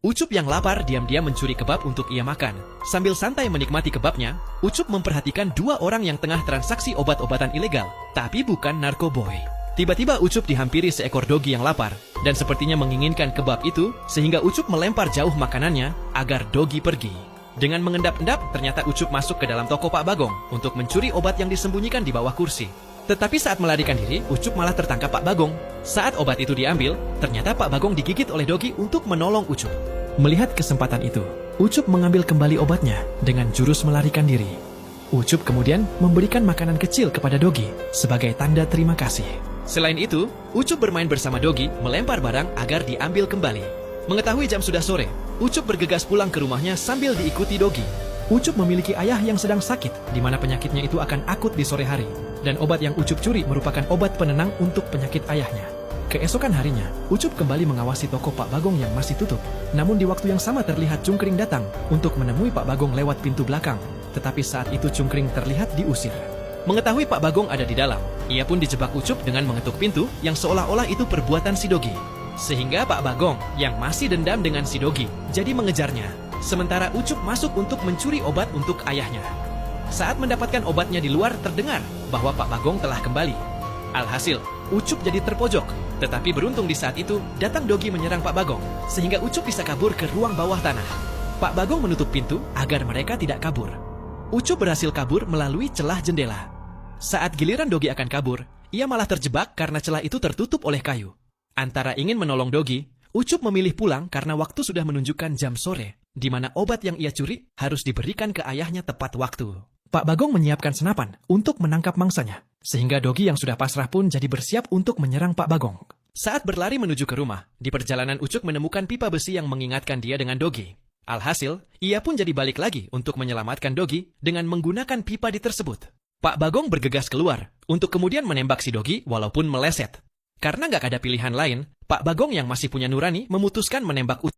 Ucup yang lapar diam-diam mencuri kebab untuk ia makan. Sambil santai menikmati kebabnya, Ucup memperhatikan dua orang yang tengah transaksi obat-obatan ilegal, tapi bukan narkoboy. Tiba-tiba Ucup dihampiri seekor dogi yang lapar, dan sepertinya menginginkan kebab itu, sehingga Ucup melempar jauh makanannya agar dogi pergi. Dengan mengendap-endap, ternyata Ucup masuk ke dalam toko Pak Bagong untuk mencuri obat yang disembunyikan di bawah kursi. Tetapi saat melarikan diri, Ucup malah tertangkap Pak Bagong. Saat obat itu diambil, ternyata Pak Bagong digigit oleh dogi untuk menolong Ucup. Melihat kesempatan itu, Ucup mengambil kembali obatnya dengan jurus melarikan diri. Ucup kemudian memberikan makanan kecil kepada dogi sebagai tanda terima kasih. Selain itu, Ucup bermain bersama dogi melempar barang agar diambil kembali. Mengetahui jam sudah sore, Ucup bergegas pulang ke rumahnya sambil diikuti dogi. Ucup memiliki ayah yang sedang sakit, di mana penyakitnya itu akan akut di sore hari. Dan obat yang Ucup curi merupakan obat penenang untuk penyakit ayahnya. Keesokan harinya, Ucup kembali mengawasi toko Pak Bagong yang masih tutup. Namun di waktu yang sama terlihat Cungkring datang untuk menemui Pak Bagong lewat pintu belakang. Tetapi saat itu Cungkring terlihat diusir. Mengetahui Pak Bagong ada di dalam, ia pun dijebak Ucup dengan mengetuk pintu yang seolah-olah itu perbuatan si dogi. Sehingga Pak Bagong yang masih dendam dengan si dogi jadi mengejarnya. Sementara Ucup masuk untuk mencuri obat untuk ayahnya. Saat mendapatkan obatnya di luar terdengar bahwa Pak Bagong telah kembali. Alhasil, Ucup jadi terpojok. Tetapi beruntung di saat itu, datang dogi menyerang Pak Bagong, sehingga Ucup bisa kabur ke ruang bawah tanah. Pak Bagong menutup pintu agar mereka tidak kabur. Ucup berhasil kabur melalui celah jendela. Saat giliran dogi akan kabur, ia malah terjebak karena celah itu tertutup oleh kayu. Antara ingin menolong dogi, Ucup memilih pulang karena waktu sudah menunjukkan jam sore, di mana obat yang ia curi harus diberikan ke ayahnya tepat waktu. Pak Bagong menyiapkan senapan untuk menangkap mangsanya, sehingga dogi yang sudah pasrah pun jadi bersiap untuk menyerang Pak Bagong. Saat berlari menuju ke rumah, di perjalanan Ucup menemukan pipa besi yang mengingatkan dia dengan dogi. Alhasil, ia pun jadi balik lagi untuk menyelamatkan dogi dengan menggunakan pipa di tersebut. Pak Bagong bergegas keluar untuk kemudian menembak si dogi walaupun meleset. Karena nggak ada pilihan lain, Pak Bagong yang masih punya nurani memutuskan menembak Ucup.